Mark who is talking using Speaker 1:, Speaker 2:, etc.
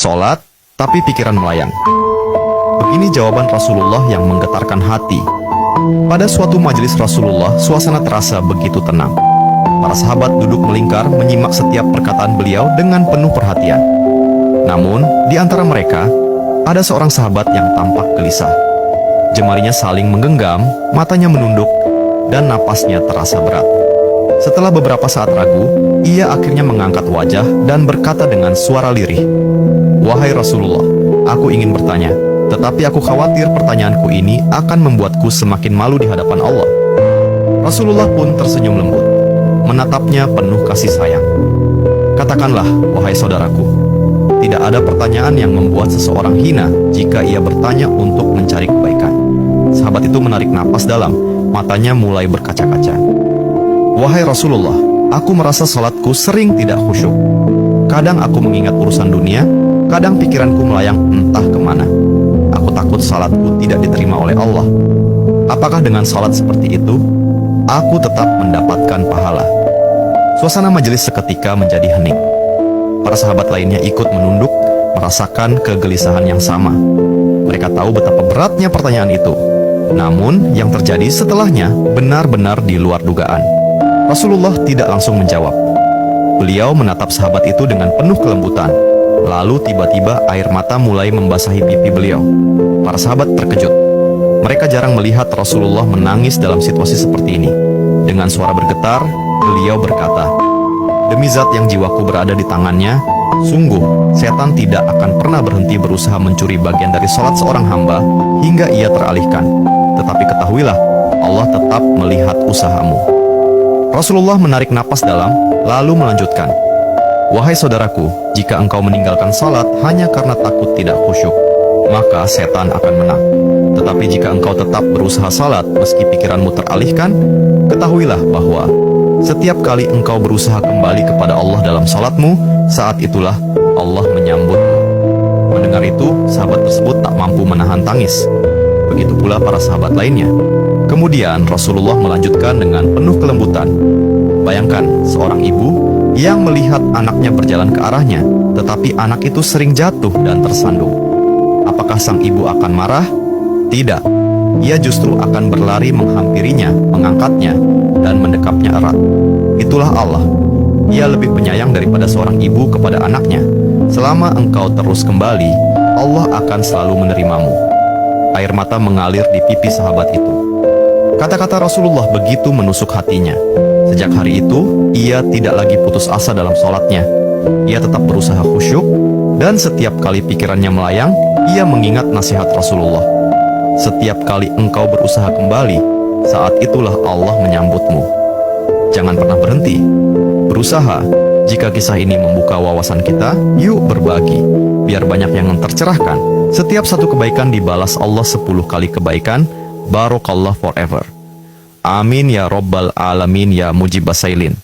Speaker 1: Sholat, tapi pikiran melayang. Begini jawaban Rasulullah yang menggetarkan hati. Pada suatu majelis Rasulullah, suasana terasa begitu tenang. Para sahabat duduk melingkar menyimak setiap perkataan beliau dengan penuh perhatian. Namun, di antara mereka, ada seorang sahabat yang tampak gelisah. Jemarinya saling menggenggam, matanya menunduk, dan napasnya terasa berat. Setelah beberapa saat ragu, ia akhirnya mengangkat wajah dan berkata dengan suara lirih, "Wahai Rasulullah, aku ingin bertanya, tetapi aku khawatir pertanyaanku ini akan membuatku semakin malu di hadapan Allah." Rasulullah pun tersenyum lembut, menatapnya penuh kasih sayang. "Katakanlah, wahai saudaraku, tidak ada pertanyaan yang membuat seseorang hina jika ia bertanya untuk mencari kebaikan." Sahabat itu menarik napas dalam, matanya mulai berkaca-kaca. "Wahai Rasulullah, aku merasa salatku sering tidak khusyuk. Kadang aku mengingat urusan dunia, kadang pikiranku melayang entah kemana. Aku takut salatku tidak diterima oleh Allah. Apakah dengan salat seperti itu, aku tetap mendapatkan pahala?" Suasana majelis seketika menjadi hening. Para sahabat lainnya ikut menunduk, merasakan kegelisahan yang sama. Mereka tahu betapa beratnya pertanyaan itu. Namun, yang terjadi setelahnya benar-benar di luar dugaan. Rasulullah tidak langsung menjawab. Beliau menatap sahabat itu dengan penuh kelembutan. Lalu tiba-tiba air mata mulai membasahi pipi beliau. Para sahabat terkejut. Mereka jarang melihat Rasulullah menangis dalam situasi seperti ini. Dengan suara bergetar, beliau berkata, "Demi zat yang jiwaku berada di tangannya, sungguh setan tidak akan pernah berhenti berusaha mencuri bagian dari salat seorang hamba hingga ia teralihkan. Tetapi ketahuilah, Allah tetap melihat usahamu." Rasulullah menarik napas dalam, lalu melanjutkan, "Wahai saudaraku, jika engkau meninggalkan salat hanya karena takut tidak khusyuk, maka setan akan menang. Tetapi jika engkau tetap berusaha salat meski pikiranmu teralihkan, ketahuilah bahwa setiap kali engkau berusaha kembali kepada Allah dalam salatmu, saat itulah Allah menyambutmu." Mendengar itu, sahabat tersebut tak mampu menahan tangis. Begitu pula para sahabat lainnya. Kemudian Rasulullah melanjutkan dengan penuh kelembutan, "Bayangkan seorang ibu yang melihat anaknya berjalan ke arahnya, tetapi anak itu sering jatuh dan tersandung. Apakah sang ibu akan marah? Tidak. Ia justru akan berlari menghampirinya, mengangkatnya, dan mendekapnya erat. Itulah Allah. Ia lebih penyayang daripada seorang ibu kepada anaknya. Selama engkau terus kembali, Allah akan selalu menerimamu." Air mata mengalir di pipi sahabat itu. Kata-kata Rasulullah begitu menusuk hatinya. Sejak hari itu, ia tidak lagi putus asa dalam sholatnya. Ia tetap berusaha khusyuk, dan setiap kali pikirannya melayang, ia mengingat nasihat Rasulullah. "Setiap kali engkau berusaha kembali, saat itulah Allah menyambutmu." Jangan pernah berhenti berusaha. Jika kisah ini membuka wawasan kita, yuk berbagi, biar banyak yang tercerahkan. Setiap satu kebaikan dibalas Allah 10 kali kebaikan. Barokallah forever. Amin ya Rabbal Alamin ya Mujibas Sailin.